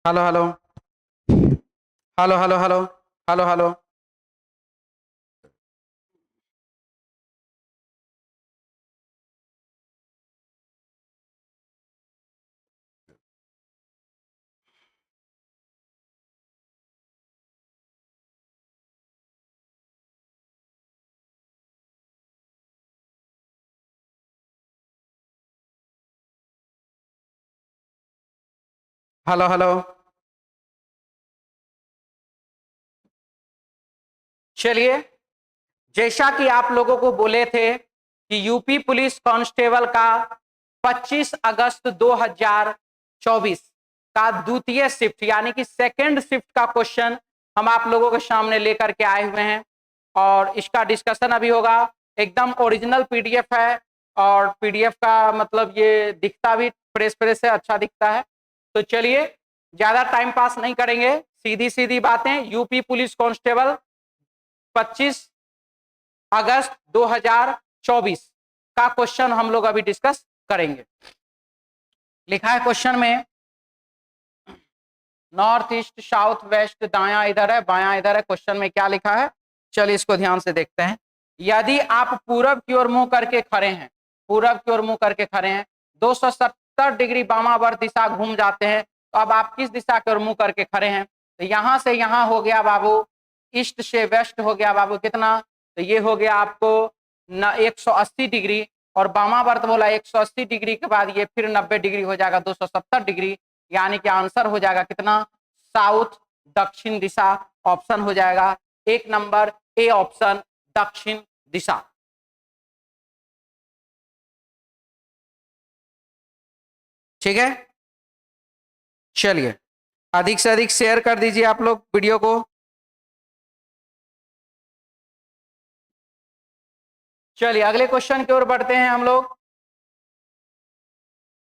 Hello hello hello hello hello hello hello hello hello. चलिए, जैसा कि आप लोगों को बोले थे कि यूपी पुलिस कांस्टेबल का 25 अगस्त 2024 का द्वितीय शिफ्ट यानी कि सेकंड शिफ्ट का क्वेश्चन हम आप लोगों के सामने लेकर के आए हुए हैं और इसका डिस्कशन अभी होगा। एकदम ओरिजिनल पीडीएफ है और पीडीएफ का मतलब ये दिखता भी फ्रेश फ्रेश है, अच्छा दिखता है। तो चलिए, ज्यादा टाइम पास नहीं करेंगे, सीधी सीधी बातें। यूपी पुलिस कांस्टेबल 25 अगस्त 2024 का क्वेश्चन हम लोग अभी डिस्कस करेंगे। लिखा है क्वेश्चन में, नॉर्थ ईस्ट साउथ वेस्ट, दाया इधर है बाया इधर है। क्वेश्चन में क्या लिखा है, चलिए इसको ध्यान से देखते हैं। यदि आप पूरब की ओर मुंह करके खड़े हैं, पूरब की ओर मुंह करके खड़े हैं, 270 डिग्री वामावर्त दिशा घूम जाते हैं, तो अब आप किस दिशा की ओर मुंह करके खड़े हैं? तो यहां से यहां हो गया बाबू, ईस्ट से वेस्ट हो गया बाबू कितना, तो ये हो गया आपको 180 डिग्री, और वामावर्त बोला 180 डिग्री के बाद ये फिर 90 डिग्री हो जाएगा 270 डिग्री, यानी कि आंसर हो जाएगा कितना, साउथ दक्षिण दिशा। ऑप्शन हो जाएगा एक नंबर ए ऑप्शन, दक्षिण दिशा। ठीक है, चलिए अधिक से अधिक शेयर कर दीजिए आप लोग वीडियो को। चलिए अगले क्वेश्चन की ओर बढ़ते हैं हम लोग।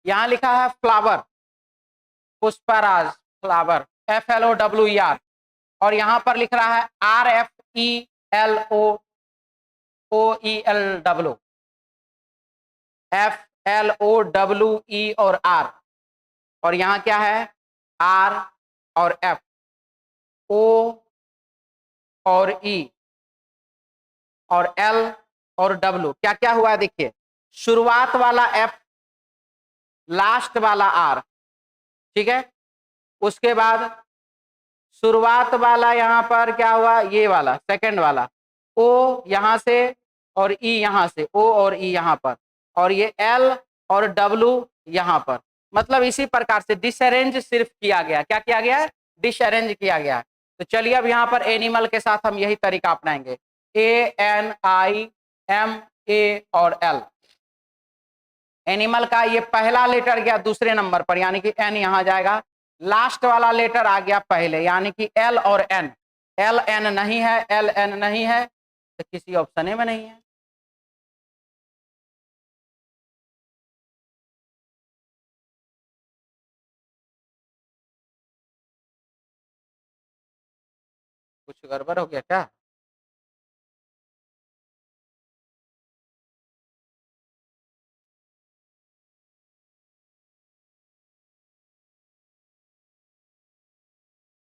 यहां लिखा है फ्लावर, पुष्पराज फ्लावर, FLOWER, और यहां पर लिख रहा है RFELOOEL, FLOWE और R, और यहां क्या है R और F, O और E और L और W। क्या क्या हुआ है देखिए, शुरुआत वाला F, लास्ट वाला R, ठीक है। उसके बाद शुरुआत वाला यहां पर क्या हुआ, ये वाला सेकंड वाला O यहां से और E यहां से, O और E यहां पर, और ये L और W यहां पर। मतलब इसी प्रकार से डिसअरेंज सिर्फ किया गया, क्या किया गया है, डिसअरेंज किया गया है। तो चलिए अब यहां पर एनिमल के साथ हम यही तरीका अपनाएंगे, ANIMA और L। एनिमल का ये पहला लेटर गया दूसरे नंबर पर, यानी कि N यहां जाएगा, लास्ट वाला लेटर आ गया पहले, यानी कि L और N। LN नहीं है, LN नहीं है, तो किसी ऑप्शन में नहीं है। कुछ गड़बड़ हो गया क्या?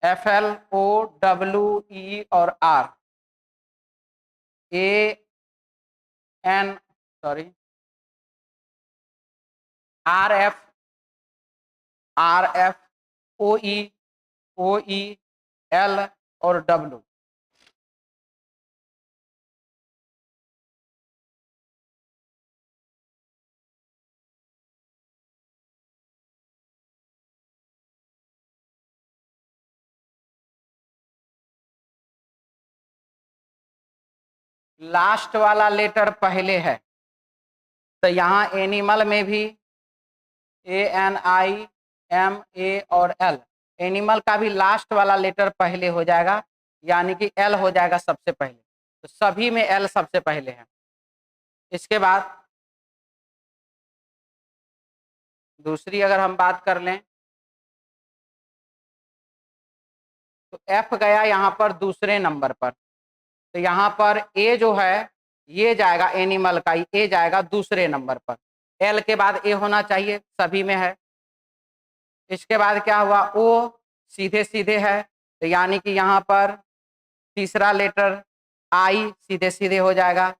FLOWE और R, AN, सॉरी, RFOEL और W। लास्ट वाला लेटर पहले है, तो यहां एनिमल में भी ANIMA और L, एनिमल का भी लास्ट वाला लेटर पहले हो जाएगा, यानी कि L हो जाएगा सबसे पहले। तो सभी में L सबसे पहले है। इसके बाद दूसरी अगर हम बात कर लें, तो F गया यहां पर दूसरे नंबर पर, तो यहां पर A जो है ये जाएगा, एनिमल का A जाएगा दूसरे नंबर पर, L के बाद A होना चाहिए, सभी में है। इसके बाद क्या हुआ, O सीधे सीधे है, तो यानी कि यहाँ पर तीसरा लेटर आई सीधे सीधे हो जाएगा,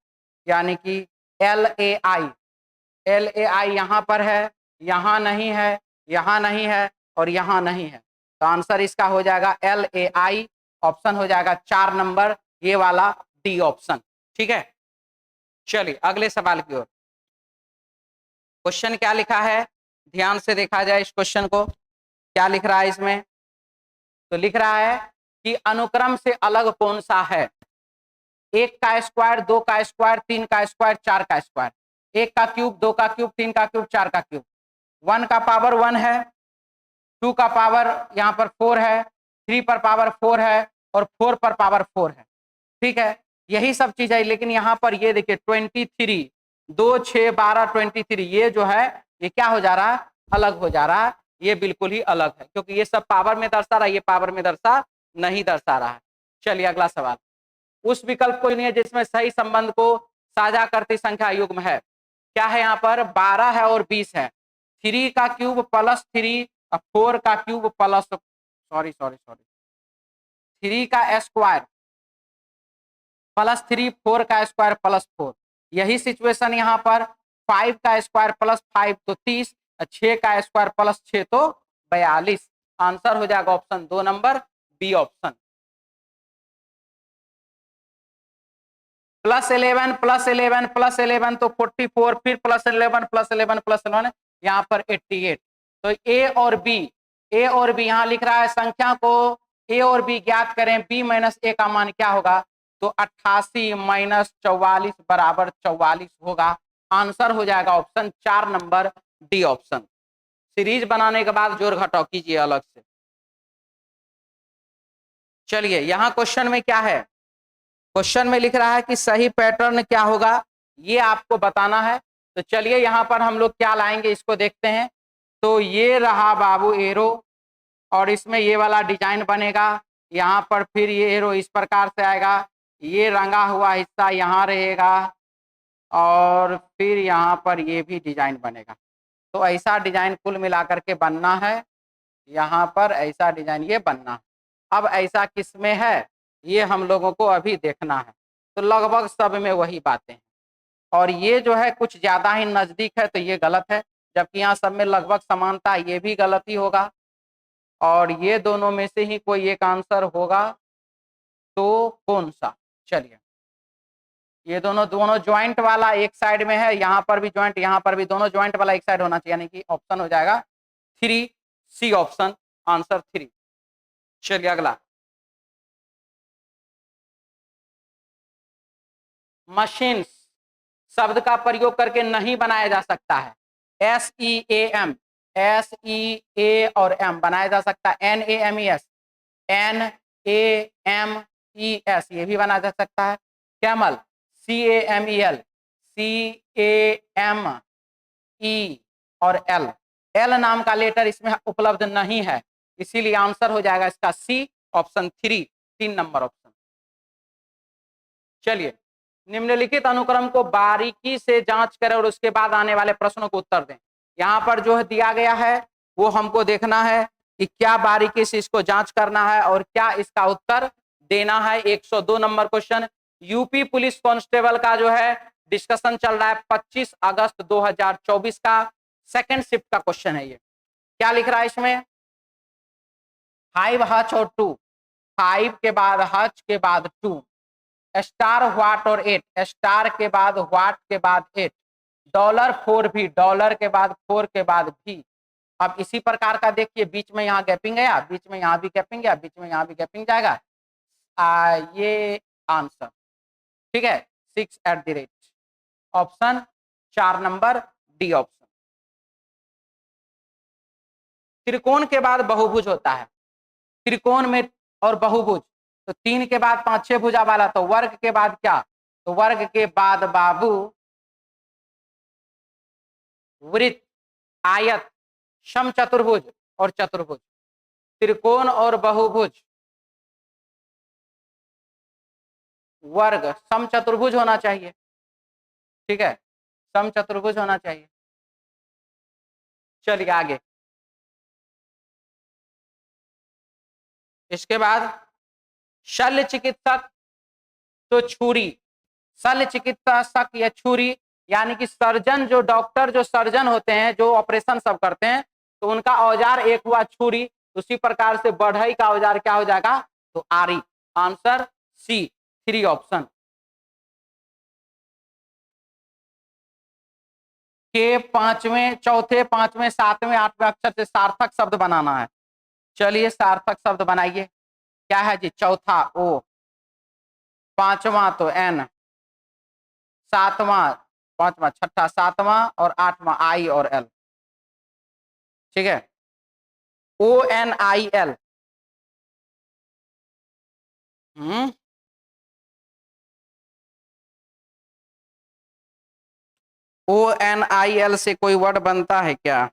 यानी कि LAI। LAI यहाँ पर है, यहाँ नहीं है, यहाँ नहीं है और यहाँ नहीं है, तो आंसर इसका हो जाएगा LAI। ऑप्शन हो जाएगा 4 नंबर, ये वाला डी ऑप्शन। ठीक है, चलिए अगले सवाल की ओर। क्वेश्चन क्या लिखा है, ध्यान से देखा जाए इस क्वेश्चन को, क्या लिख रहा है इसमें। तो लिख रहा है कि अनुक्रम से अलग कौन सा है। 1 का स्क्वायर, 2 का स्क्वायर, 3 का स्क्वायर, 4 का स्क्वायर। 1 का क्यूब, 2 का क्यूब, 3 का क्यूब, 4 का क्यूब। 1 का पावर 1 है, 2 का पावर यहाँ पर 4 है, 3 पर पावर 4 है और 4 पर पावर 4 है। ठीक है, यही सब चीज है, लेकिन यहाँ पर ये देखिए 23, 2 6 12 23, ये जो है ये क्या हो जा रहा है, अलग हो जा रहा है, ये बिल्कुल ही अलग है, क्योंकि ये सब पावर में दर्शा रहा है, ये पावर में नहीं दर्शा रहा है। चलिए अगला सवाल। उस विकल्प को चुनिए जिसमें सही संबंध को साझा करती संख्या युग्म है। क्या है यहाँ पर, 12 है और 20 है। 3 का क्यूब प्लस 3 और 4 का क्यूब प्लस 3 का स्क्वायर प्लस 3, 4 का स्क्वायर प्लस 4। यही सिचुएशन यहाँ पर 5 का स्क्वायर प्लस 5 तो 30, 6 का स्क्वायर प्लस 6 तो 42। आंसर हो जाएगा ऑप्शन 2 नंबर, बी ऑप्शन। +11 +11 +11 तो 44, फिर +11 +11 +11 यहाँ पर 88। तो ए और बी यहाँ लिख रहा है संख्या को ए और बी ज्ञात करें, बी माइनस ए का मान क्या होगा, तो 88 माइनस 44 बराबर 44 होगा। आंसर हो जाएगा option 4 number, D option. Series बनाने के बाद जोड़ घटाव कीजिए अलग से। चलिए यहाँ क्वेश्चन में क्या है, क्वेश्चन में लिख रहा है कि सही पैटर्न क्या होगा, ये आपको बताना है। तो चलिए यहाँ पर हम लोग क्या लाएंगे इसको देखते हैं। तो ये रहा बाबू एरो, और इसमें ये वाला डिजाइन बनेगा, यहाँ पर फिर ये एरो इस प्रकार से आएगा, ये रंगा हुआ हिस्सा यहाँ रहेगा और फिर यहाँ पर ये भी डिजाइन बनेगा। तो ऐसा डिजाइन कुल मिलाकर के बनना है, यहाँ पर ऐसा डिजाइन ये बनना है। अब ऐसा किस में है ये हम लोगों को अभी देखना है। तो लगभग सब में वही बातें हैं, और ये जो है कुछ ज्यादा ही नजदीक है तो ये गलत है, जबकि यहाँ सब में लगभग समानता, ये भी गलत ही होगा। और ये दोनों में से ही कोई एक आंसर होगा, तो कौन सा। चलिए ये दोनों ज्वाइंट वाला एक साइड में है, यहाँ पर भी ज्वाइंट, यहाँ पर भी, दोनों ज्वाइंट वाला एक साइड होना चाहिए, यानी कि ऑप्शन हो जाएगा 3, सी ऑप्शन, आंसर 3। चलिए अगला। मशीन्स शब्द का प्रयोग करके नहीं बनाया जा सकता है। SEAM, SEA और M बनाया जा सकता है। NAMES, NAMES ये भी बनाया जा सकता है। कैमल, CAMEL, CAME और L नाम का लेटर इसमें उपलब्ध नहीं है, इसीलिए आंसर हो जाएगा इसका सी ऑप्शन 3, 3 नंबर ऑप्शन। चलिए निम्नलिखित अनुक्रम को बारीकी से जांच करें और उसके बाद आने वाले प्रश्नों को उत्तर दें। यहाँ पर जो है दिया गया है वो हमको देखना है कि क्या बारीकी से इसको जांच करना है और क्या इसका उत्तर देना है। 102 number question, UP police constable का जो है डिस्कशन चल रहा है, 25 अगस्त 2024 का सेकंड शिफ्ट का क्वेश्चन है। ये क्या लिख रहा है इसमें, 5 हच और 2, 5 के बाद हच के बाद 2, स्टार व्हाट और 8, स्टार के बाद व्हाट के बाद 8, $4 भी, डॉलर के बाद 4 के बाद भी। अब इसी प्रकार का देखिए बीच में यहाँ गैपिंग गया, बीच में यहाँ भी गैपिंग गया, बीच में यहाँ भी गैपिंग जाएगा। ये आंसर ठीक है, 6 ऑप्शन 4 नंबर, डी ऑप्शन। त्रिकोण के बाद बहुभुज होता है, त्रिकोण में और बहुभुज, तो 3 के बाद 5 6 भुजा वाला, तो वर्ग के बाद क्या, तो वर्ग के बाद बाबू वृत्त, आयत, समचतुर्भुज और चतुर्भुज। त्रिकोण और बहुभुज, वर्ग, समचतुर्भुज होना चाहिए। ठीक है, समचतुर्भुज होना चाहिए। चलिए आगे। इसके बाद शल्य चिकित्सक तो छुरी, शल्य चिकित्सक या छुरी यानी कि सर्जन, जो डॉक्टर जो सर्जन होते हैं जो ऑपरेशन सब करते हैं तो उनका औजार एक हुआ छुरी। उसी प्रकार से बढ़ई का औजार क्या हो जाएगा, तो आरी। Answer C, 3 option. के पांचवें, चौथे, पांचवें, सातवें, आठवें अक्षर से सार्थक शब्द बनाना है। चलिए सार्थक शब्द बनाइए। क्या है जी, चौथा ओ, पांचवा तो एन, सातवां, पांचवा, छठा, सातवां और आठवां आई और एल। ठीक है, ONIL। ONIL से कोई वर्ड बनता है क्या?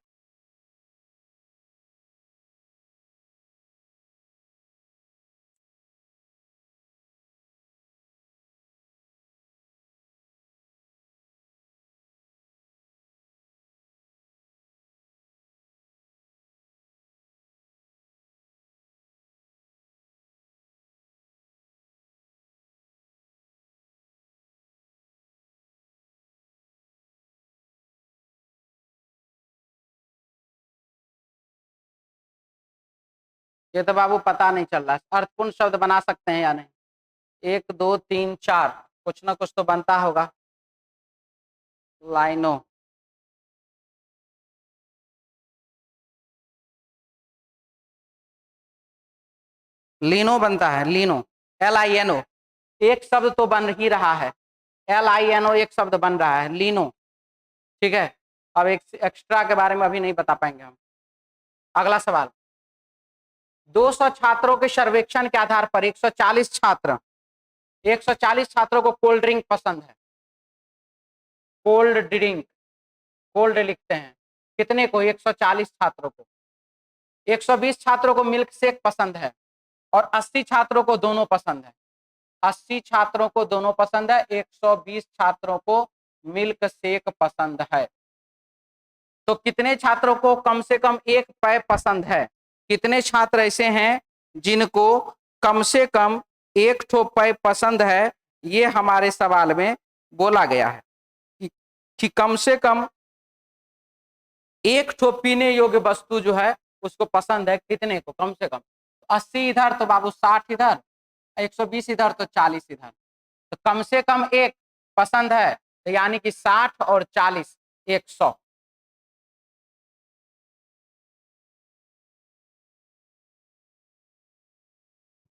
ये तो बाबू पता नहीं चल रहा है, अर्थपूर्ण शब्द बना सकते हैं या नहीं? 1 2 3 4, कुछ ना कुछ तो बनता होगा। लाइनो, लीनो बनता है, लीनो, LINO। एक शब्द तो बन ही रहा है, LINO एक शब्द बन रहा है, लीनो। ठीक है, अब एक एक्स्ट्रा के बारे में अभी नहीं बता पाएंगे हम। अगला सवाल, 200 छात्रों के सर्वेक्षण के आधार पर 140 छात्र, 140 छात्रों को कोल्ड ड्रिंक पसंद है। कोल्ड ड्रिंक, कोल्ड लिखते हैं, कितने को, 140 छात्रों को। 120 छात्रों को मिल्क शेक पसंद है और 80 छात्रों को दोनों पसंद है। 80 छात्रों को दोनों पसंद है, 120 छात्रों को मिल्क शेक पसंद है। तो कितने छात्रों को कम से कम एक पेय पसंद है? कितने छात्र ऐसे हैं जिनको कम से कम एक ठो पेय पसंद है? ये हमारे सवाल में बोला गया है कि कम से कम एक ठो पीने योग्य वस्तु जो है उसको पसंद है, कितने को कम से कम? 80 इधर तो बाबू 60 इधर, 120 इधर तो 40 इधर, तो कम से कम एक पसंद है, तो यानी कि 60 और 40, 100।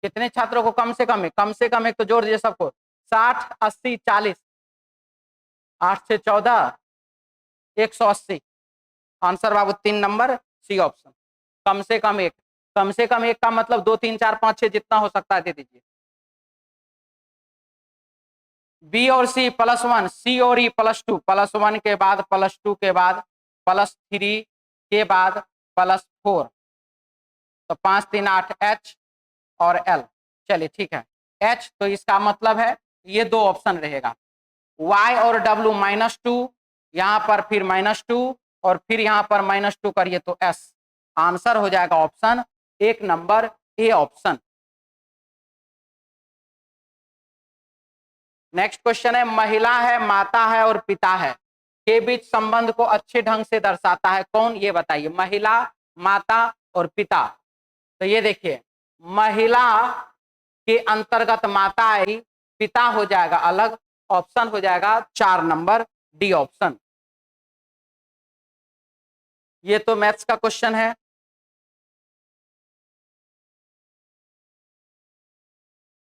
कितने छात्रों को कम से कम एक? कम से कम एक तो जोड़ दीजिए सबको, 60 80 40, 8 से 14, 180। आंसर बाबू 3 नंबर, सी ऑप्शन। कम से कम एक, कम से कम एक का मतलब 2 3 4 5 6 जितना हो सकता है दे दीजिए। बी और सी +1, सी और ई +2, +1 के बाद +2 के बाद +3 के बाद +4, तो 5 3 8 H और L। चलिए ठीक है, H तो इसका मतलब है ये 2 ऑप्शन रहेगा, Y और W -2, यहाँ पर फिर -2 और फिर यहाँ पर -2 करिए तो S। आंसर हो जाएगा option 1 number, A option. Next question है, महिला है, माता है और पिता है के बीच संबंध को अच्छे ढंग से दर्शाता है कौन? ये बताइए, महिला, माता और पिता। तो ये देखिए, महिला के अंतर्गत माता आई, पिता हो जाएगा अलग, ऑप्शन हो जाएगा 4 नंबर, डी ऑप्शन। ये तो मैथ्स का क्वेश्चन है।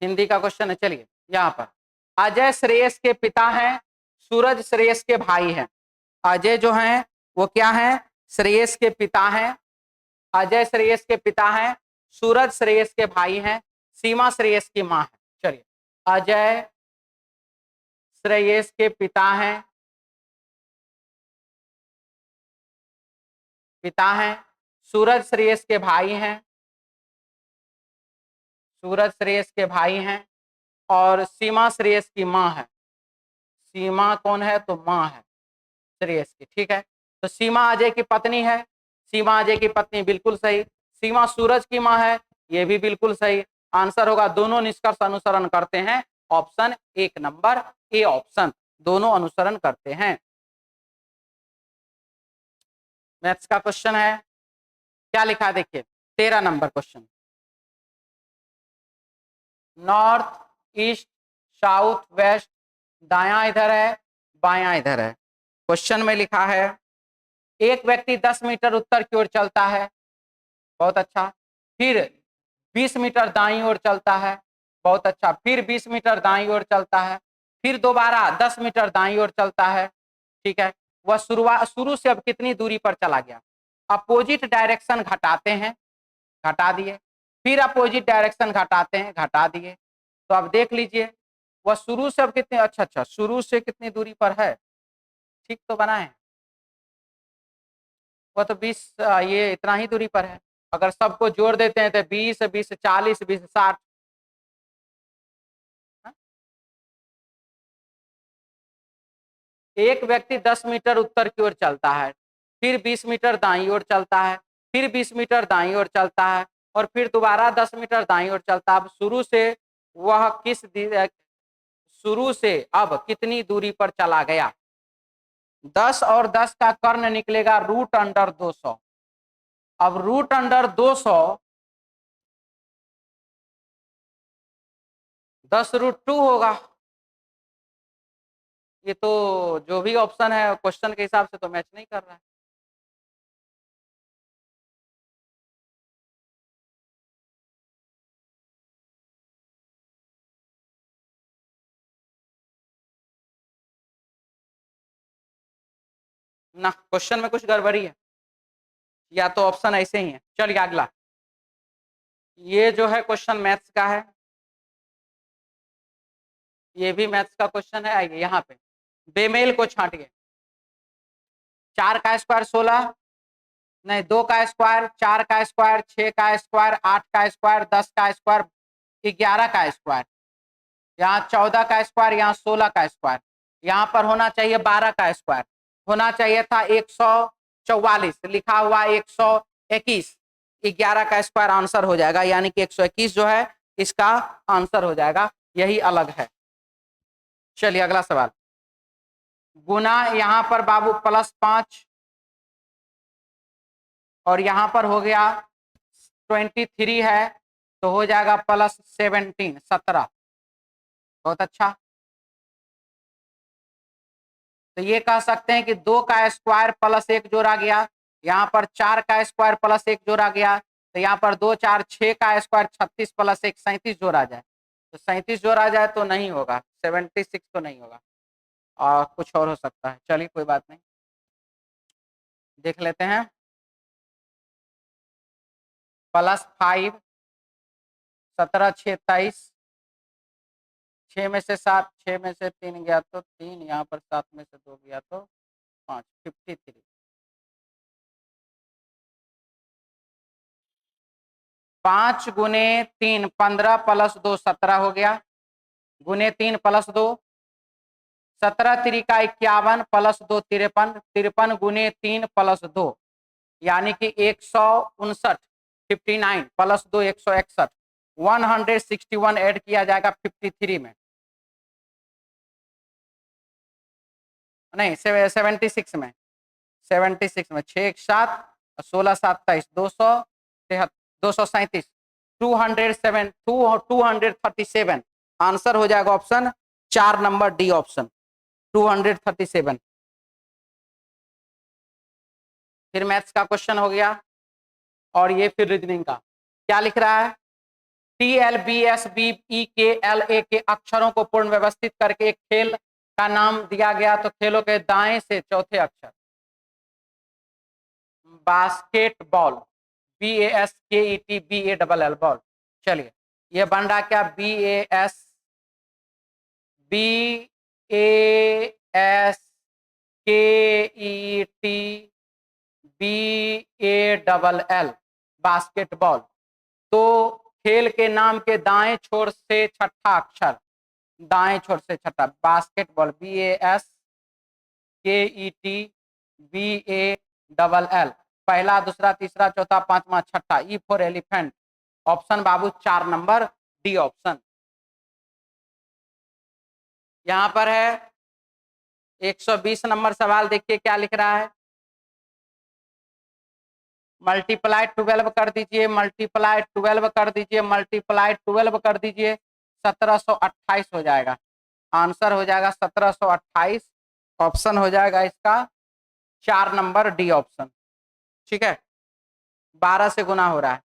हिंदी का क्वेश्चन है, चलिए यहाँ पर, अजय श्रेयस के पिता हैं, सूरज श्रेयस के भाई हैं। अजय जो हैं वो क्या है, श्रेयस के पिता हैं, अजय श्रेयस के पिता हैं, सूरज श्रेयस के भाई हैं, सीमा श्रेयस की मां है। चलिए, अजय श्रेयस के पिता हैं, सूरज श्रेयस के भाई हैं, सूरज श्रेयस के भाई हैं और सीमा श्रेयस की मां है। सीमा कौन है, तो मां है श्रेयस की। ठीक है, तो सीमा अजय की पत्नी है, सीमा अजय की पत्नी, बिल्कुल सही। सीमा सूरज की मां है, ये भी बिल्कुल सही आंसर होगा। दोनों निष्कर्ष अनुसरण करते हैं। ऑप्शन 1 नंबर ए ऑप्शन, दोनों अनुसरण करते हैं। मैथ्स का क्वेश्चन है, क्या लिखा है देखिए 13 number question. North, east, south, west, दायां इधर है, बायां इधर है। क्वेश्चन में लिखा है एक व्यक्ति 10 मीटर उत्तर की ओर चलता है, बहुत अच्छा, फिर 20 मीटर दाईं ओर चलता है, बहुत अच्छा, फिर 20 मीटर दाईं ओर चलता है, फिर दोबारा 10 मीटर दाईं ओर चलता है, ठीक है। वह शुरू से अब कितनी दूरी पर चला गया? अपोजिट डायरेक्शन घटाते हैं, घटा दिए, फिर अपोजिट डायरेक्शन घटाते हैं, घटा दिए। तो अब देख लीजिए वह शुरू से अब कितने, अच्छा शुरू से कितनी दूरी पर है, ठीक तो बना है। वह तो 20 ये इतना ही दूरी पर है। अगर सबको जोड़ देते हैं तो 20 20 40 20 60। एक व्यक्ति 10 मीटर उत्तर की ओर चलता है, फिर 20 मीटर दाईं ओर चलता है, फिर 20 मीटर दाईं ओर चलता है, और फिर दोबारा 10 मीटर दाईं ओर चलता है। अब शुरू से अब कितनी दूरी पर चला गया? 10 और 10 का कर्ण निकलेगा रूट अंडर 200। अब रूट अंडर 200 10√2 होगा। ये तो जो भी ऑप्शन है क्वेश्चन के हिसाब से तो मैच नहीं कर रहा है। ना क्वेश्चन में कुछ गड़बड़ी है, या तो ऑप्शन ऐसे ही है। चलिए अगला, ये जो है क्वेश्चन मैथ्स का है, ये भी मैथ्स का क्वेश्चन है। आइए यहाँ पे बेमेल को छांटिए। 4 का स्क्वायर 16, नहीं 2 का स्क्वायर, 4 का स्क्वायर, 6 का स्क्वायर, 8 का स्क्वायर, 10 का स्क्वायर, 11 का स्क्वायर, यहाँ 14 का स्क्वायर, यहाँ 16 का स्क्वायर, यहाँ पर होना चाहिए 12 का स्क्वायर, होना चाहिए था 144, लिखा हुआ 121, 11 का स्क्वायर आंसर हो जाएगा, यानी कि 121 जो है इसका आंसर हो जाएगा, यही अलग है। चलिए अगला सवाल, गुना यहाँ पर बाबू +5 और यहाँ पर हो गया 23 है, तो हो जाएगा +17 17। बहुत अच्छा, तो ये कह सकते हैं कि 2 का स्क्वायर +1 जोड़ा गया, यहाँ पर 4 का स्क्वायर +1 जोड़ा गया, तो यहाँ पर 2 4 6 का स्क्वायर 36 +1 37 जोड़ा जाए, तो 37 जोड़ा जाए तो नहीं होगा, 76 तो नहीं होगा, और कुछ और हो सकता है। चलिए कोई बात नहीं, देख लेते हैं। +5 17 6 23, 6 में से 7, 6 में से 3 गया तो 3, यहाँ पर 7 में से 2 गया तो 5, 53। 5 गुने 3 15 +2 17 हो गया, गुने 3 +2 17 तिरिका 51 +2 53, 53 गुने 3 +2 यानी कि 159, 59 +2 161, 161 ऐड किया जाएगा 53 में, नहीं 76 में, 76 में 6 1 7 16 7 23 237 237 आंसर हो जाएगा ऑप्शन 4 नंबर डी ऑप्शन 237। फिर मैथ्स का क्वेश्चन हो गया, और ये फिर रीजनिंग का, क्या लिख रहा है? TLBSBEKLA के अक्षरों को पूर्ण व्यवस्थित करके एक खेल का नाम दिया गया, तो खेलों के दाएं से चौथे अक्षर बास्केटबॉल, BASKETBALL बॉल। चलिए ये बन रहा क्या? BASKETBALL basketball. तो खेल के नाम के दाएं छोर से छठा अक्षर, दाएं छोर से छठा बास्केटबॉल, BASKETBALL, पहला दूसरा तीसरा चौथा पांचवा छठा, E for elephant, option Babu 4 number D option. यहां पर है 120 नंबर सवाल, देखिए क्या लिख रहा है। मल्टीप्लाई 12 कर दीजिए, मल्टीप्लाई 12 कर दीजिए, मल्टीप्लाई 12 कर दीजिए, 1728 हो जाएगा। आंसर हो जाएगा 1728। ऑप्शन हो जाएगा इसका 4 नंबर डी ऑप्शन। ठीक है, 12 से गुना हो रहा है।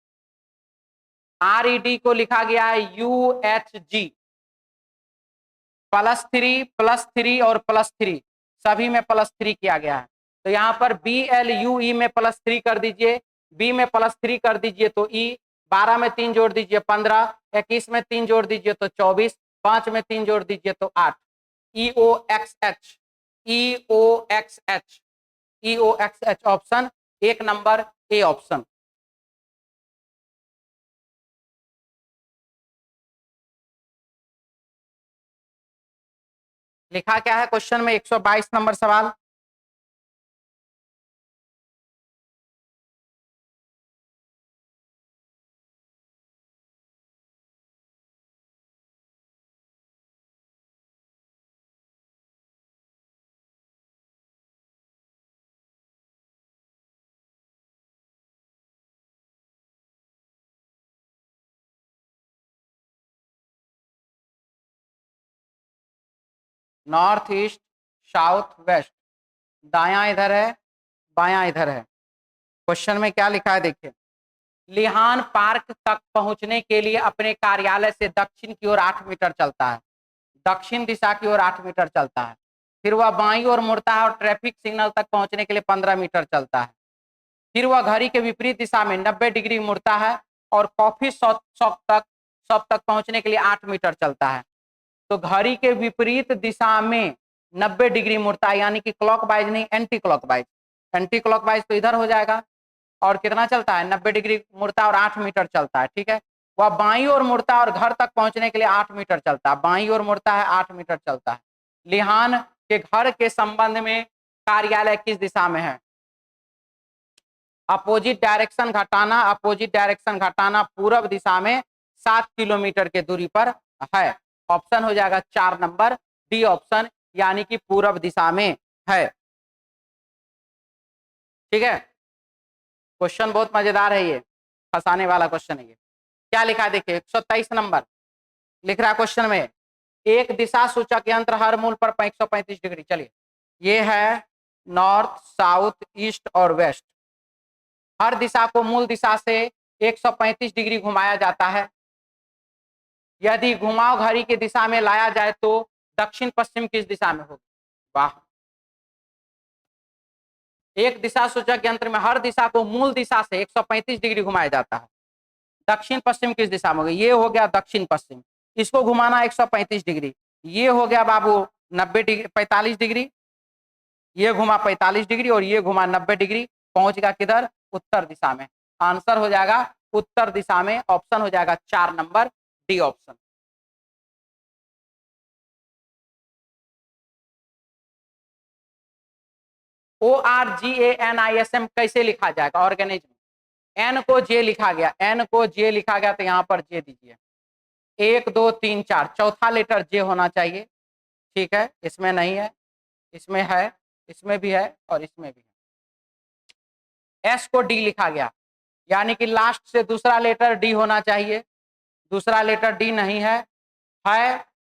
RED को लिखा गया है UHG, +3 और +3 सभी में +3 किया गया है। तो यहाँ पर BLUE में +3 कर दीजिए, बी में +3 कर दीजिए तो ई, 12 में 3 जोड़ दीजिए 15, 21 में 3 जोड़ दीजिए तो 24, 5 में 3 जोड़ दीजिए तो 8। EOXH, EOXH, EOXH option 1 number A option. लिखा क्या है क्वेश्चन में 122 नंबर सवाल। नॉर्थ ईस्ट, साउथ वेस्ट, दायां इधर है, बायां इधर है। क्वेश्चन में क्या लिखा है देखिए, लिहान पार्क तक पहुंचने के लिए अपने कार्यालय से दक्षिण की ओर 8 मीटर चलता है, दक्षिण दिशा की ओर 8 मीटर चलता है, फिर वह बाईं ओर मुड़ता है और ट्रैफिक सिग्नल तक पहुंचने के लिए 15 मीटर चलता है, फिर वह घड़ी के विपरीत दिशा में 90 डिग्री मुड़ता है और कॉफी शॉप तक पहुंचने के लिए 8 मीटर चलता है। तो घड़ी के विपरीत दिशा में 90 डिग्री मुड़ता है, यानी कि क्लॉकवाइज नहीं, एंटी क्लॉकवाइज। एंटी क्लॉकवाइज तो इधर हो जाएगा। और कितना चलता है, 90 डिग्री मुड़ता है और 8 मीटर चलता है। ठीक है, वह बाईं ओर मुड़ता है और घर तक पहुंचने के लिए 8 मीटर चलता है, बाईं ओर मुड़ता है 8 मीटर चलता है। लिहान के घर के संबंध में कार्यालय किस दिशा में है? अपोजिट डायरेक्शन घटाना, अपोजिट डायरेक्शन घटाना पूर्व दिशा में 7 किलोमीटर के दूरी पर है। ऑप्शन हो जाएगा 4 नंबर डी ऑप्शन, यानी कि पूर्व दिशा में है। ठीक है, क्वेश्चन बहुत मजेदार है, ये फंसाने वाला क्वेश्चन है ये। क्या लिखा है देखिए 123 नंबर लिख रहा है क्वेश्चन में, एक दिशा सूचक यंत्र हर मूल पर 135 डिग्री। चलिए, ये है नॉर्थ, साउथ, ईस्ट और वेस्ट। हर दिशा को मूल दिशा से 135 डिग्री घुमाया जाता है। यदि घुमाव घड़ी की दिशा में लाया जाए तो दक्षिण पश्चिम किस दिशा में होगी? वाह, एक दिशा सूचक यंत्र में हर दिशा को मूल दिशा से 135 डिग्री घुमाया जाता है, दक्षिण पश्चिम किस दिशा में होगी? ये हो गया दक्षिण पश्चिम, इसको घुमाना 135 डिग्री। ये हो गया बाबू 90 डिग्री, 45 डिग्री, ये घुमा 45 डिग्री और ये घुमा 90 डिग्री, पहुंचेगा किधर? उत्तर दिशा में। आंसर हो जाएगा उत्तर दिशा में, ऑप्शन हो जाएगा 4 नंबर डी ऑप्शन। ORGANISM कैसे लिखा जाएगा? ऑर्गेनिज्म। एन को जे लिखा गया, एन को जे लिखा गया तो यहाँ पर जे दीजिए। 1 2 3 4, चौथा लेटर जे होना चाहिए। ठीक है, इसमें नहीं है, इसमें है, इसमें भी है और इसमें भी है। एस को डी लिखा गया, यानी कि लास्ट से दूसरा लेटर डी होना चाहिए, दूसरा लेटर डी नहीं है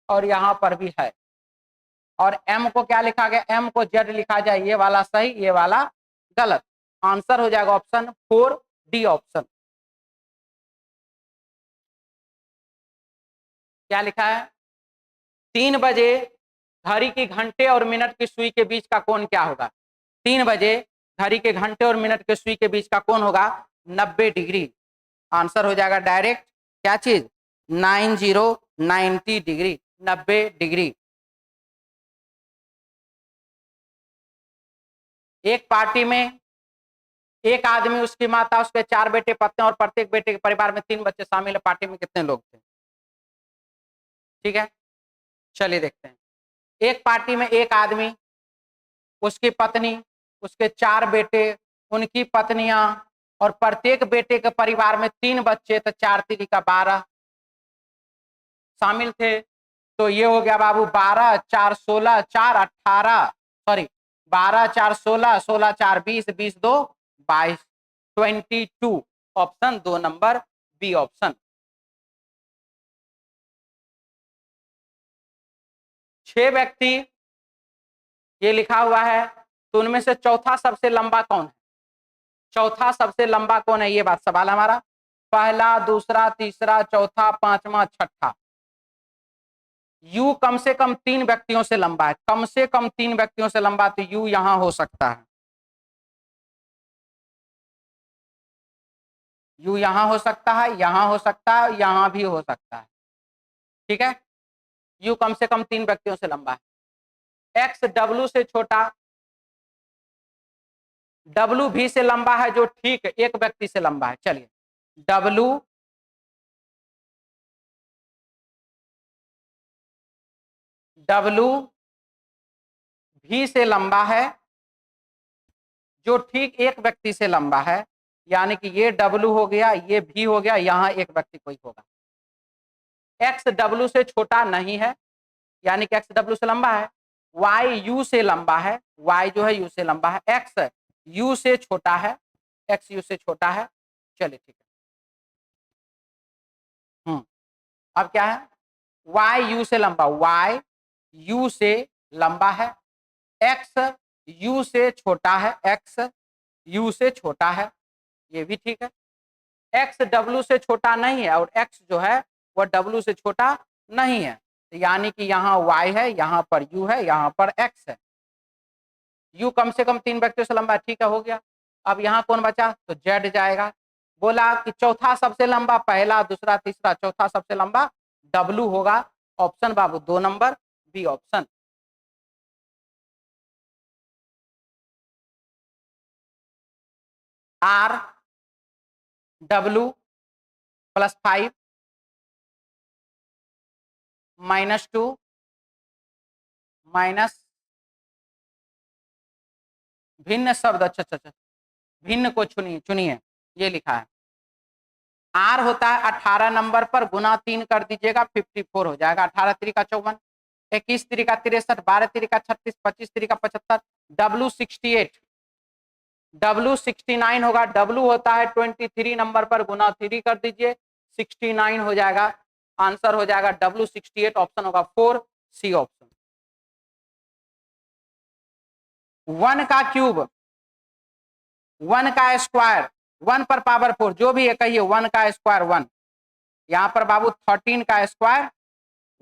और यहाँ पर भी है। और एम को क्या लिखा गया? एम को जेड लिखा जाए, ये वाला सही, ये वाला गलत। आंसर हो जाएगा ऑप्शन 4 डी ऑप्शन। क्या लिखा है? 3 बजे घड़ी के घंटे और मिनट की सुई के बीच का कोण क्या होगा? 3 बजे घड़ी के घंटे और मिनट के सुई के बीच का कोण होगा 90 डिग्री। आंसर हो जाएगा डायरेक्ट क्या चीज? 90 डिग्री, 90 डिग्री। एक पार्टी में एक आदमी, उसकी माता, उसके 4 बेटे, पत्नी और प्रत्येक बेटे के परिवार में 3 बच्चे शामिल है। पार्टी में कितने लोग थे? ठीक है, चलिए देखते हैं। एक पार्टी में एक आदमी, उसकी पत्नी, उसके 4 बेटे, उनकी पत्नियां और प्रत्येक बेटे के परिवार में 3 बच्चे, तो 4 3 का 12 शामिल थे। तो ये हो गया बाबू 12 4 16 4 18, sorry 12 4 16 16 4 20 20 2 22 22। Option 2 number B option. 6 व्यक्ति ये लिखा हुआ है, तो उनमें से चौथा सबसे लंबा कौन है? चौथा सबसे लंबा कौन है, ये बात सवाल है हमारा। पहला, दूसरा, तीसरा, चौथा, पांचवा, छठा। यू कम से कम 3 व्यक्तियों से लंबा है, कम से कम 3 व्यक्तियों से लंबा, तो यू यहां हो सकता है, यू यहां हो सकता है, यहां हो सकता है, यहां भी हो सकता है। ठीक है, यू कम से कम 3 व्यक्तियों से लंबा है। एक्स डब्ल्यू से छोटा, डब्ल्यू भी से लंबा है, जो ठीक एक व्यक्ति से लंबा है। चलिए, डब्ल्यू डब्ल्यू भी से लंबा है, जो ठीक एक व्यक्ति से लंबा है, यानी कि ये डब्ल्यू हो गया, ये भी हो गया, यहां एक व्यक्ति कोई होगा। एक्स डब्ल्यू से छोटा नहीं है, यानी कि एक्स डब्ल्यू से लंबा है। वाई यू से लंबा है, वाई जो है यू से लंबा है। एक्स यू से छोटा है, एक्स यू से छोटा है। चलिए ठीक है। अब क्या है, वाई यू से लंबा, वाई यू से लंबा है। एक्स यू से छोटा है, एक्स यू से छोटा है, ये भी ठीक है। एक्स डब्ल्यू से छोटा नहीं है, और एक्स जो है वह डब्ल्यू से छोटा नहीं है, तो यानी कि यहाँ वाई है, यहाँ पर यू है, यहाँ पर एक्स है। यू कम से कम 3 व्यक्तियों से लंबा है, ठीक है, हो गया। अब यहाँ कौन बचा, तो जेड जाएगा। बोला कि चौथा सबसे लंबा, पहला, दूसरा, तीसरा, चौथा सबसे लंबा डब्ल्यू होगा। ऑप्शन बाबू 2 number B option. R W +5 -2 minus भिन्न शब्द, अच्छा अच्छा अच्छा, भिन्न को चुनिए चुनिए, ये लिखा है। आर होता है 18 नंबर पर, गुना 3 कर दीजिएगा, 54 हो जाएगा। 18 3 का 54, 21 3 का 63, 12 3 का 36, 25 3 का 75। डब्ल्यू 68, डब्ल्यू 69 होगा। डब्ल्यू होता है 23 नंबर पर, गुना 3 कर दीजिए, 69 हो जाएगा। आंसर हो जाएगा डब्ल्यू 68, ऑप्शन होगा 4 सी ऑप्शन। 1 का क्यूब, 1 का स्क्वायर, 1 पर पावर 4, जो भी है कहिए, 1 का स्क्वायर 1। यहाँ पर बाबू 13 का स्क्वायर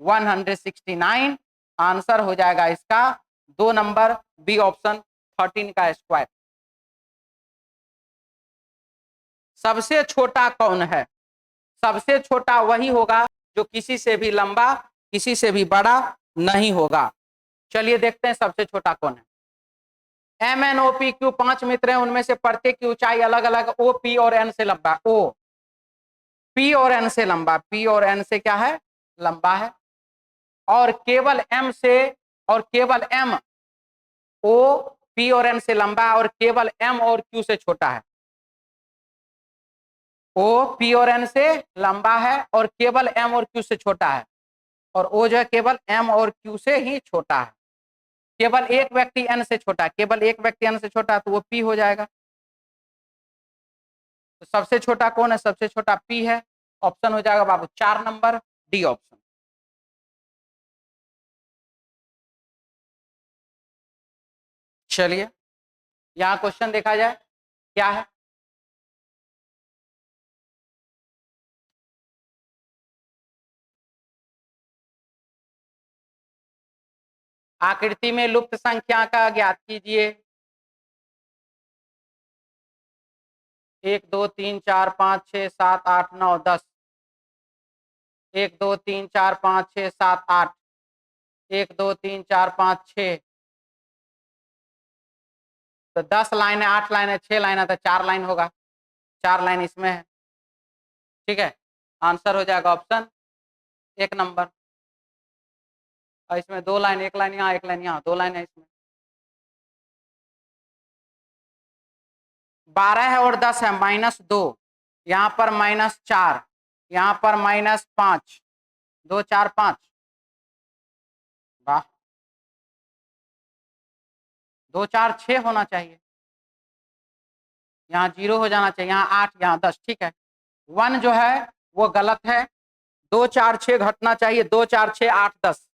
169, आंसर हो जाएगा इसका 2 नंबर बी ऑप्शन, 13 का स्क्वायर। सबसे छोटा कौन है? सबसे छोटा वही होगा जो किसी से भी लंबा, किसी से भी बड़ा नहीं होगा। चलिए देखते हैं सबसे छोटा कौन है। M N O P Q 5 मित्र हैं, उनमें से प्रत्येक की ऊंचाई अलग अलग, ओ पी और एन से लंबा, ओ पी और एन से लंबा, पी और एन से क्या है, लंबा है। और केवल एम से, और केवल एम, ओ पी और एन से लंबा है, और केवल एम और क्यू से छोटा है। ओ पी और एन से लंबा है, और केवल एम और क्यू से छोटा है। और ओ जो है केवल एम और क्यू से ही छोटा है। केवल एक व्यक्ति एन से छोटा है, केवल एक व्यक्ति एन से छोटा है, तो वो पी हो जाएगा। तो सबसे छोटा कौन है? सबसे छोटा पी है। ऑप्शन हो जाएगा बाबू 4 नंबर डी ऑप्शन। चलिए यहाँ क्वेश्चन देखा जाए क्या है। आकृति में लुप्त संख्या का ज्ञात कीजिए। 1 2 3 4 5 6 7 8 9 10। 1 2 3 4 5 6 7 8। 1 2 3 4 5 6, तो 10 लाइन है, 8 लाइन है, 6 लाइन है, तो 4 लाइन होगा। 4 लाइन इसमें है, ठीक है। आंसर हो जाएगा ऑप्शन 1 नंबर। और इसमें 2 लाइन, 1 लाइन यहाँ, 1 लाइन यहाँ, 2 लाइन है इसमें। 12 है और 10 है, -2, यहाँ पर -4, यहाँ पर -5, 2 4 5, वाह, 2 4 6 होना चाहिए, यहाँ 0 हो जाना चाहिए, यहाँ 8, यहाँ 10, ठीक है। 1 जो है वो गलत है, 2 4 6 घटना चाहिए, 2 4 6 8 10,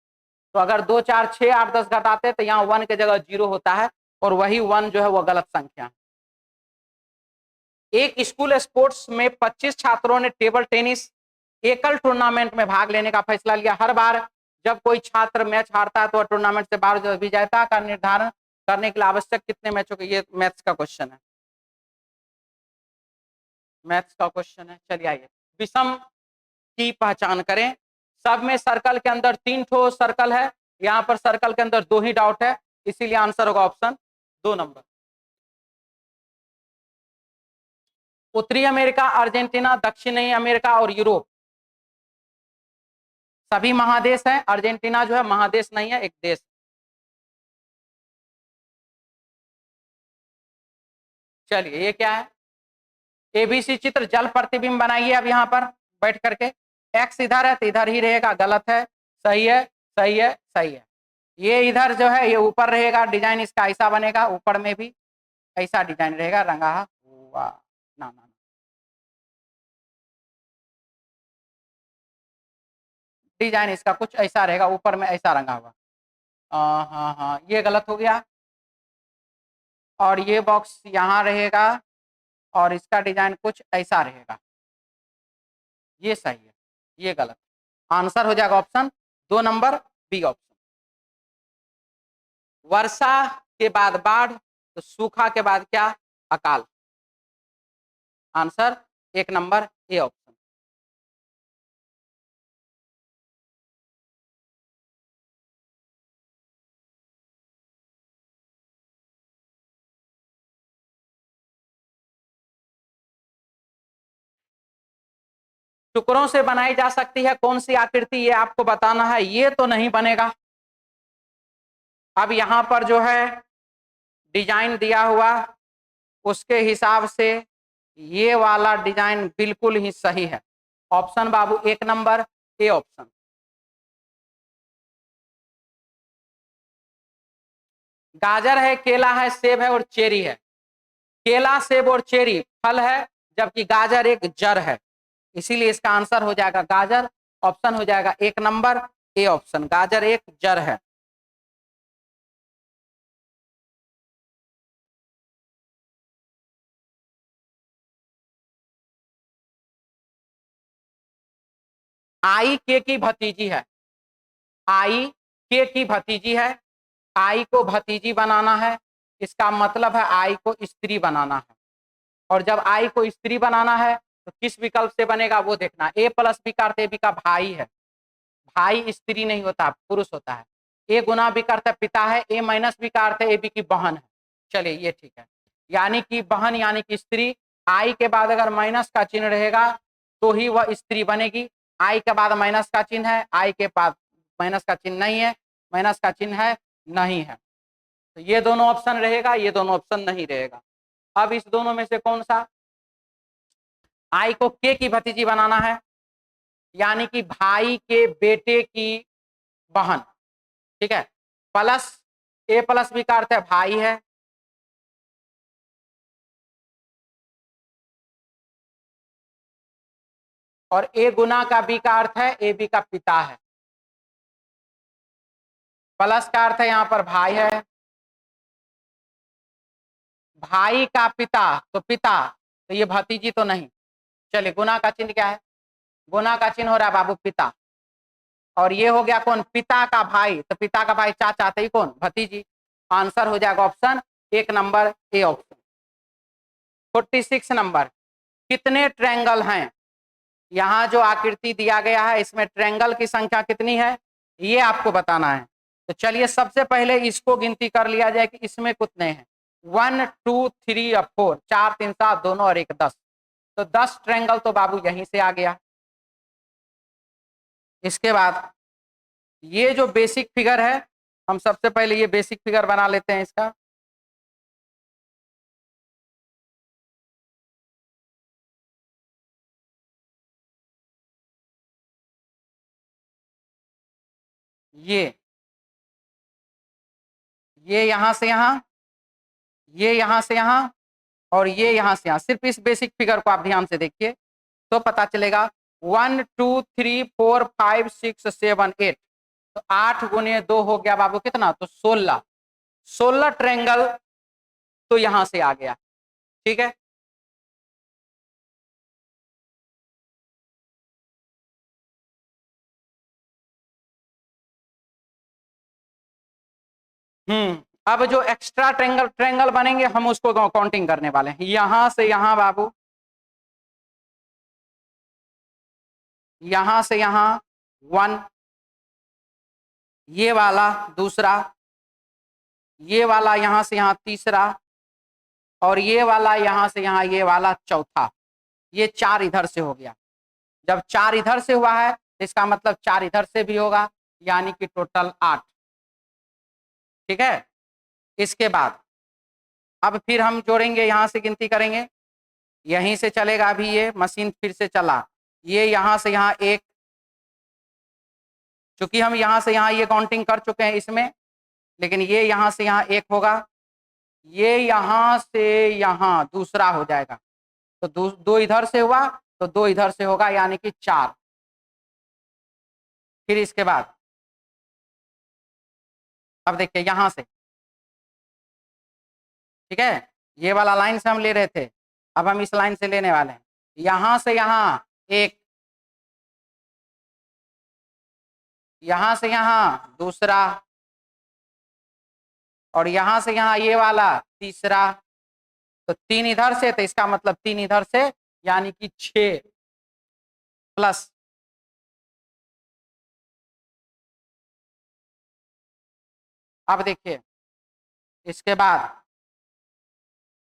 तो अगर 2 4 6 8 10 घटाते तो यहाँ 1 की जगह 0 होता है, और वही 1 जो है वो गलत संख्या है। एक स्कूल स्पोर्ट्स में 25 छात्रों ने टेबल टेनिस एकल टूर्नामेंट में भाग लेने का फैसला लिया। हर बार जब कोई छात्र मैच हारता है तो टूर्नामेंट से बाहर, विजेता का निर्धारण करने के लिए आवश्यक कितने मैचों के, ये मैथ्स का क्वेश्चन है, मैथ्स का क्वेश्चन है। चलिए आइए, विषम की पहचान करें। सब में सर्कल के अंदर 3 ठो सर्कल है, यहाँ पर सर्कल के अंदर 2 ही डॉट है, इसीलिए आंसर होगा ऑप्शन 2 नंबर। उत्तरी अमेरिका, अर्जेंटीना, दक्षिणी अमेरिका और यूरोप सभी महादेश हैं। अर्जेंटीना जो है महादेश नहीं है, एक देश। चलिए ये क्या है, एबीसी चित्र जल प्रतिबिंब बनाइए अब यहाँ पर बैठ करके। एक्स इधर है तो इधर ही रहेगा, गलत है, सही है, सही है, सही है। ये इधर जो है ये ऊपर रहेगा, डिजाइन इसका ऐसा बनेगा, ऊपर में भी ऐसा डिजाइन रहेगा, रंगा हुआ, ना ना ना, डिजाइन इसका कुछ ऐसा रहेगा, ऊपर में ऐसा रंगा हुआ। हाँ हाँ, ये गलत हो गया, और ये बॉक्स यहाँ रहेगा और इसका डिजाइन कुछ ऐसा रहेगा, ये सही है, ये गलत। आंसर हो जाएगा ऑप्शन 2 नंबर, बी ऑप्शन। वर्षा के बाद बाढ़, तो सूखा के बाद क्या, अकाल। Answer 1 number, A option. टुकड़ों से बनाई जा सकती है कौन सी आकृति, ये आपको बताना है, ये तो नहीं बनेगा। अब यहाँ पर जो है डिजाइन दिया हुआ, उसके हिसाब से ये वाला डिजाइन बिल्कुल ही सही है। Option Babu 1 number, A option. गाजर है, केला है, सेब है और चेरी है। केला, सेब और चेरी फल है, जबकि गाजर एक जड़ है, इसीलिए इसका आंसर हो जाएगा गाजर। ऑप्शन हो जाएगा 1 नंबर, ए ऑप्शन, गाजर एक जड़ है। आई के की भतीजी है, आई के की भतीजी है, आई को भतीजी बनाना है, इसका मतलब है आई को स्त्री बनाना है। और जब आई को स्त्री बनाना है तो किस विकल्प से बनेगा वो देखना। ए प्लस बी का अर्थ ए बी का भाई है, भाई स्त्री नहीं होता, पुरुष होता है। ए गुना बी का अर्थ पिता है, ए माइनस बी का अर्थ ए बी की बहन है। चलिए ये ठीक है, यानी कि बहन यानी कि स्त्री। आई के बाद अगर माइनस का चिन्ह रहेगा तो ही वह स्त्री बनेगी। आई के बाद माइनस का चिन्ह है, आई के बाद माइनस का चिन्ह नहीं है, माइनस का चिन्ह है, नहीं है, तो ये दोनों ऑप्शन रहेगा, ये दोनों ऑप्शन नहीं रहेगा। अब इस दोनों में से कौन सा, आई को के की भतीजी बनाना है, यानी कि भाई के बेटे की बहन, ठीक है। प्लस ए प्लस बी का अर्थ है भाई है, और ए गुना का बी का अर्थ है ए बी का पिता है। प्लस का अर्थ है यहाँ पर भाई है, भाई का पिता तो पिता, तो ये भतीजी तो नहीं। चलिए गुना का चिन्ह क्या है, गुना का चिन्ह हो रहा है बाबू पिता, और ये हो गया कौन, पिता का भाई, तो पिता का भाई चाचा, तो ये कौन, भतीजी। आंसर हो जाएगा option 1 number, A option. 46 number, कितने ट्रायंगल हैं, यहाँ जो आकृति दिया गया है इसमें ट्रायंगल की संख्या कितनी है ये आपको बताना है। तो चलिए सबसे पहले इसको गिनती कर लिया जाए कि इसमें कितने हैं। 1 2 3 और 4, 4 3 7 दोनों और 1 10, तो 10 ट्रायंगल तो बाबू यहीं से आ गया। इसके बाद ये जो बेसिक फिगर है, हम सबसे पहले ये बेसिक फिगर बना लेते हैं इसका। ये यहां से यहां, ये यहां से यहां, और ये यहां से यहां। सिर्फ इस बेसिक फिगर को आप ध्यान से देखिए तो पता चलेगा 1 2 3 4 5 6 7 8। तो 8 × 2 हो गया बाबू कितना, तो 16। 16 ट्रायंगल तो यहां से आ गया। ठीक है, अब जो एक्स्ट्रा ट्रायंगल ट्रायंगल बनेंगे हम उसको काउंटिंग करने वाले हैं। यहां से यहां बाबू, यहां से यहां 1, ये वाला दूसरा, ये वाला यहां से यहां तीसरा, और ये वाला यहां से यहां ये वाला चौथा। ये 4 इधर से हो गया। जब 4 इधर से हुआ है इसका मतलब 4 इधर से भी होगा, यानी कि टोटल 8। ठीक है, इसके बाद अब फिर हम जोड़ेंगे, यहां से गिनती करेंगे, यहीं से चलेगा। अभी ये मशीन फिर से चला, ये यहां से यहां 1, चूंकि हम यहां से यहां ये काउंटिंग कर चुके हैं इसमें, लेकिन ये यहां से यहां 1 होगा, ये यहां से यहां दूसरा हो जाएगा। तो दो इधर से हुआ तो 2 इधर से होगा, यानी कि 4। फिर इसके बाद अब देखिए यहां से, ठीक है, ये वाला लाइन से हम ले रहे थे, अब हम इस लाइन से लेने वाले हैं। यहां से यहां 1, यहां से यहां दूसरा, और यहां से यहां ये वाला तीसरा। तो 3 इधर से, तो इसका मतलब 3 इधर से, यानी कि 6 प्लस। अब देखिए इसके बाद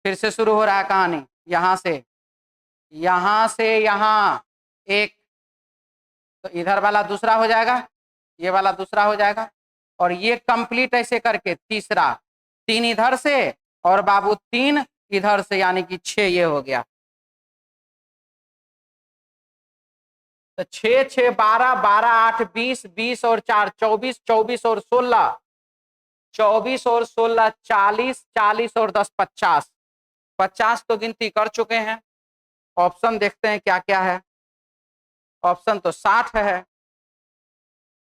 फिर से शुरू हो रहा है कहानी, यहां से यहां 1, तो इधर वाला दूसरा हो जाएगा, ये वाला दूसरा हो जाएगा, और ये कंप्लीट ऐसे करके तीसरा, 3 इधर से और बाबू 3 इधर से, यानी कि 6 ये हो गया। तो 6 6 12 12 8 20 20 और 4 24 24 और 16 24 और 16 40 40 और 10 50। 50 तो गिनती कर चुके हैं। ऑप्शन देखते हैं क्या क्या है। ऑप्शन तो 60 है,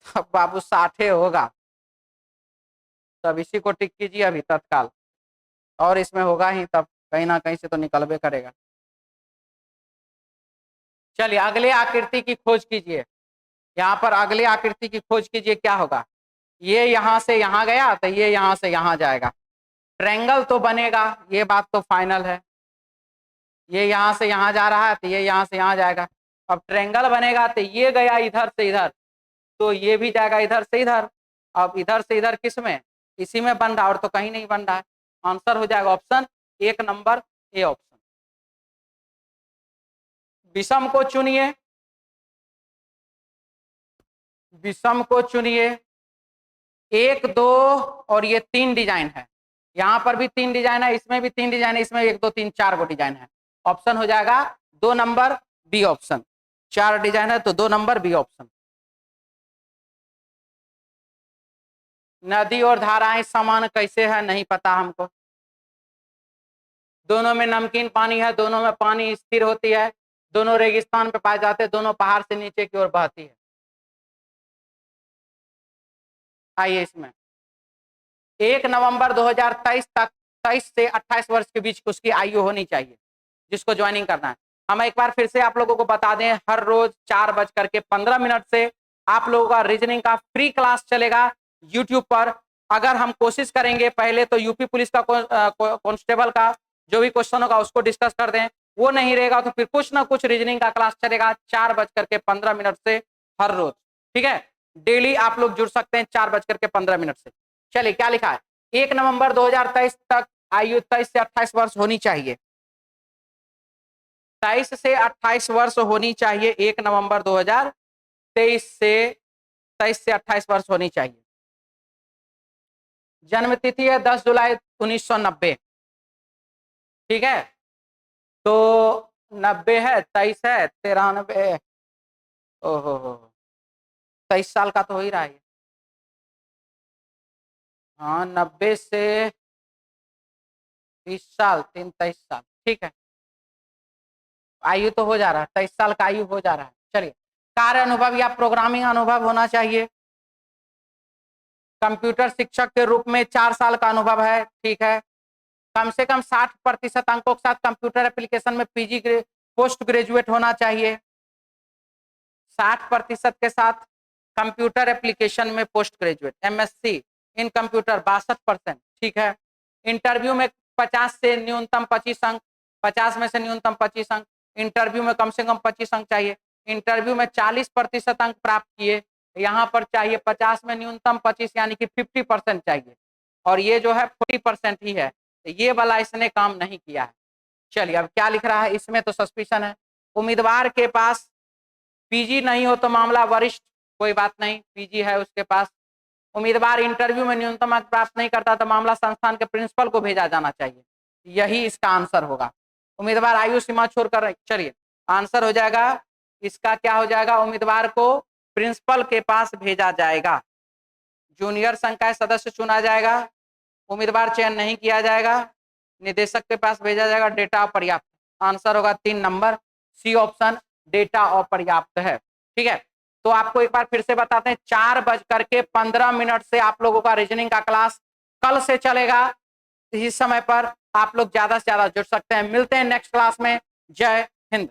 तब बाबू 60 होगा, तब इसी को टिक कीजिए अभी तत्काल, और इसमें होगा ही तब कहीं ना कहीं से तो निकलबे करेगा। चलिए अगले आकृति की खोज कीजिए, यहाँ पर अगले आकृति की खोज कीजिए क्या होगा। ये यहां से यहां गया तो ये यहां से यहां जाएगा, ट्रायंगल तो बनेगा, ये बात तो फाइनल है। ये यहां से यहां जा रहा है तो ये यहां से यहां जाएगा। अब ट्रायंगल बनेगा तो ये गया इधर से इधर, तो ये भी जाएगा इधर से इधर। अब इधर से इधर किस में, इसी में बन रहा, और तो कहीं नहीं बन रहा है। आंसर हो जाएगा ऑप्शन 1 नंबर ए ऑप्शन। विषम को चुनिए, विषम को चुनिए। 1 2 और ये 3 डिजाइन है, यहाँ पर भी 3 डिजाइन है, इसमें भी 3 डिजाइन है, इसमें 1 2 3 4 गो डिजाइन है। ऑप्शन हो जाएगा 2 नंबर बी ऑप्शन। 4 डिजाइन है तो 2 नंबर बी ऑप्शन। नदी और धाराएं समान कैसे है नहीं पता हमको। दोनों में नमकीन पानी है, दोनों में पानी स्थिर होती है, दोनों रेगिस्तान पे पाए जाते हैं, दोनों पहाड़ से नीचे की ओर बहती है। आइए इसमें 1 नवंबर 2023 तक 23 से 28 वर्ष के बीच उसकी आयु होनी चाहिए जिसको ज्वाइनिंग करना है। हम एक बार फिर से आप लोगों को बता दें, हर रोज 4:15 से आप लोगों का रीजनिंग का फ्री क्लास चलेगा यूट्यूब पर। अगर हम कोशिश करेंगे पहले तो यूपी पुलिस का कांस्टेबल का जो भी क्वेश्चन होगा उसको डिस्कस कर दें, वो नहीं रहेगा तो फिर कुछ ना कुछ रीजनिंग का क्लास चलेगा 4:15 से हर रोज। ठीक है, डेली आप लोग जुड़ सकते हैं 4:15 से। चलिए क्या लिखा है, 1 नवंबर 2023 तक आयु 23 से 28 वर्ष होनी चाहिए। 23 से 28 वर्ष होनी चाहिए, 1 नवंबर 2023 से 23 से 28 वर्ष होनी चाहिए। जन्म तिथि है 10 जुलाई 1990। ठीक है, तो 90 है, 23 है, 93, ओहो 23 साल का तो हो ही रहा है। हाँ 90 से 20 साल, 23 साल, ठीक है। आयु तो हो जा रहा है, 23 साल का आयु हो जा रहा है। चलिए, कार्य अनुभव या प्रोग्रामिंग अनुभव होना चाहिए। कंप्यूटर शिक्षक के रूप में 4 साल का अनुभव है, ठीक है। कम से कम 60% अंकों के साथ कंप्यूटर एप्लीकेशन में पीजी पोस्ट ग्रेजुएट होना चाहिए। 60% के साथ कंप्यूटर एप्लीकेशन में post graduate, MSc in computer 62%, ठीक है। इंटरव्यू में 50 से न्यूनतम 25 अंक, 50 में से न्यूनतम 25 अंक, इंटरव्यू में कम से कम 25 अंक चाहिए। इंटरव्यू में 40% अंक प्राप्त किए, यहाँ पर चाहिए 50 में न्यूनतम 25, यानी कि 50% चाहिए, और ये जो है 40% ही है, तो ये वाला इसने काम नहीं किया है। चलिए, अब क्या लिख रहा है, इसमें तो सस्पिशन है। उम्मीदवार के पास पीजी नहीं हो तो मामला वरिष्ठ, कोई बात नहीं, पीजी है उसके पास। उम्मीदवार इंटरव्यू में न्यूनतम अंक प्राप्त नहीं करता तो मामला संस्थान के प्रिंसिपल को भेजा जाना चाहिए, यही इसका आंसर होगा। उम्मीदवार आयु सीमा छोड़कर, चलिए आंसर हो जाएगा इसका, क्या हो जाएगा, उम्मीदवार को प्रिंसिपल के पास भेजा जाएगा, जूनियर संकाय सदस्य चुना जाएगा, उम्मीदवार चयन नहीं किया जाएगा, निदेशक के पास भेजा जाएगा, डेटा अपर्याप्त। आंसर होगा 3 नंबर, सी ऑप्शन, डेटा अपर्याप्त है, ठीक है। तो आपको एक बार फिर से बताते हैं, 4:15 से आप लोगों का रीजनिंग का क्लास कल से चलेगा। इस समय पर आप लोग ज्यादा से ज्यादा जुड़ सकते हैं। मिलते हैं नेक्स्ट क्लास में। जय हिंद।